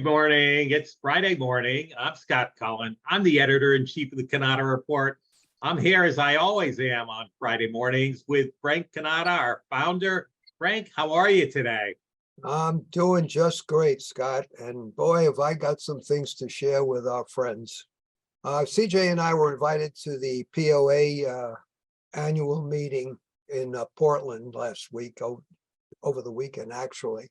Good morning. It's Friday morning. I'm Scott Cullen. I'm the editor-in-chief of the Cannata Report. I'm here, as I always am, on Friday mornings with Frank Cannata, our founder. Frank, how are you today? I'm doing just great, Scott. And boy, have I got some things to share with our friends. CJ and I were invited to the POA annual meeting in Portland last week, over the weekend, actually.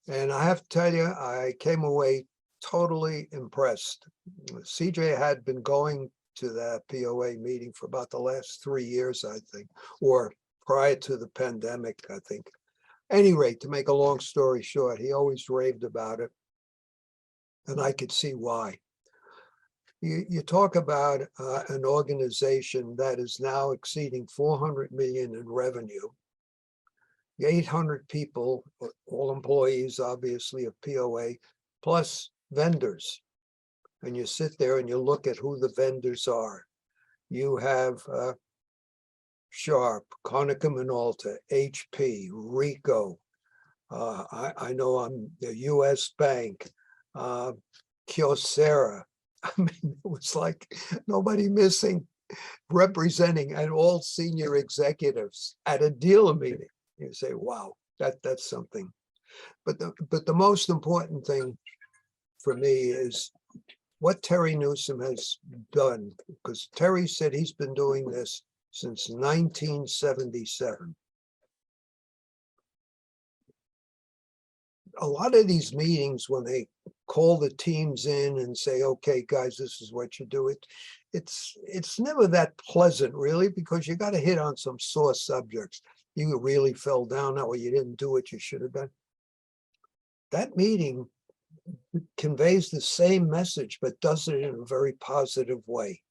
And I have to tell you, I came away totally impressed. CJ had been going to that POA meeting for about the last 3 years, I think, or prior to the pandemic, I think. Any rate, to make a long story short, he always raved about it, and I could see why. You talk about an organization that is now exceeding 400 million in revenue, 800 people, all employees, obviously, of POA, plus vendors. And you sit there and you look at who the vendors are. You have Sharp, Konica Minolta, HP, Ricoh. I know I'm the US Bank, Kyocera. I mean, it was like nobody missing, representing, and all senior executives at a dealer meeting. You say, wow, that's something. But the most important thing for me is what Terry Newsom has done, because Terry said he's been doing this since 1977. A lot of these meetings, when they call the teams in and say, okay, guys, this is what you do, it's never that pleasant, really, because you got to hit on some sore subjects. You really fell down, or you didn't do what you should have done. That meeting conveys the same message, but does it in a very positive way.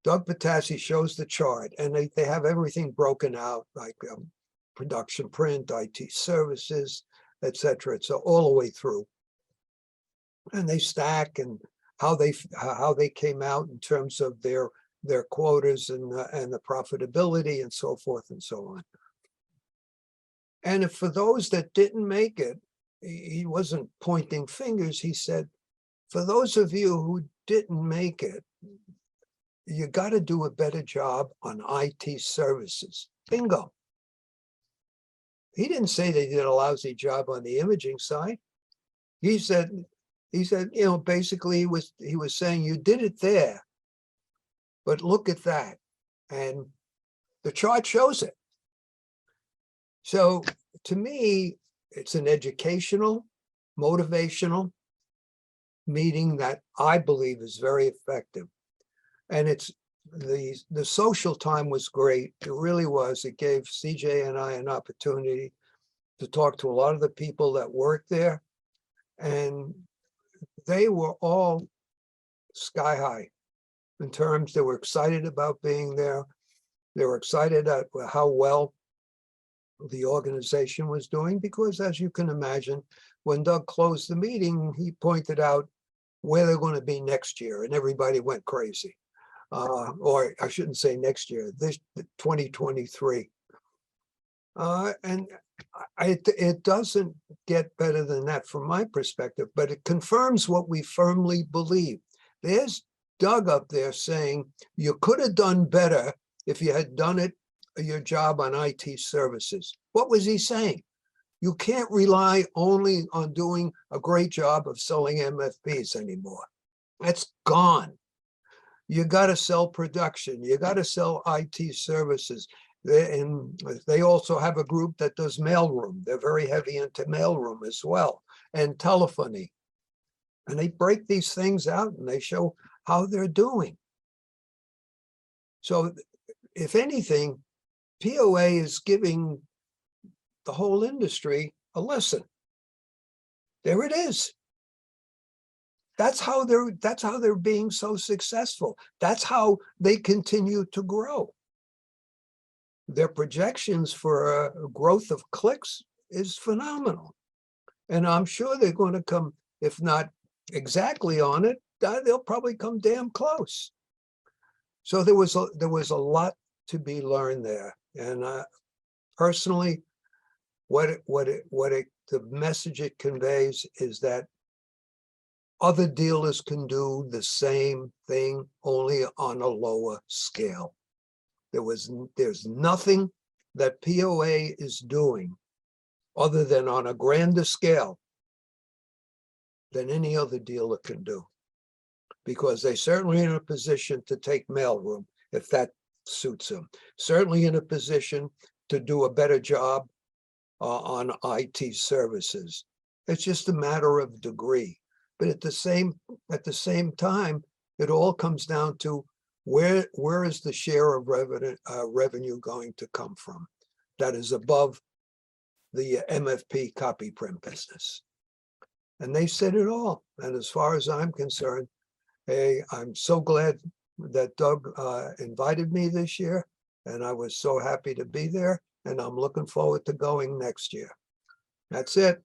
Doug Patassi shows the chart, and they have everything broken out, like production, print, IT services, etc. So all the way through, and they stack and how they came out in terms of their quotas and the profitability and so forth and so on. And if for those that didn't make it, he wasn't pointing fingers. He said, for those of you who didn't make it, you got to do a better job on IT services. Bingo. He didn't say they did a lousy job on the imaging side. He said, you know, basically he was saying you did it there, but look at that. And the chart shows it. So to me, it's an educational, motivational meeting that I believe is very effective. And it's the social time was great. It really was. It gave CJ and I an opportunity to talk to a lot of the people that work there. And they were all sky high in terms, they were excited about being there. They were excited at how well the organization was doing, because as you can imagine, when Doug closed the meeting, he pointed out where they're going to be next year, and everybody went crazy. Or I shouldn't say next year, this 2023. And it doesn't get better than that from my perspective, but it confirms what we firmly believe. There's Doug up there saying, you could have done better if you had done your job on IT services. What was he saying? You can't rely only on doing a great job of selling MFPs anymore. That's gone. You got to sell production. You got to sell IT services. And they also have a group that does mailroom. They're very heavy into mailroom as well, and telephony. And they break these things out and they show how they're doing. So if anything, POA is giving the whole industry a lesson. There it is. That's how they're being so successful. That's how they continue to grow. Their projections for growth of clicks is phenomenal. And I'm sure they're going to come, if not exactly on it, they'll probably come damn close. So there was a lot to be learned there. And personally, what it the message it conveys is that other dealers can do the same thing, only on a lower scale. There's nothing that POA is doing other than on a grander scale than any other dealer can do. Because they're certainly in a position to take mailroom if that suits them. Certainly in a position to do a better job on IT services. It's just a matter of degree. But at the same time, it all comes down to where is the share of revenue going to come from that is above the MFP copy print business. And they said it all. And as far as I'm concerned, hey, I'm so glad that Doug invited me this year, and I was so happy to be there, and I'm looking forward to going next year. That's it.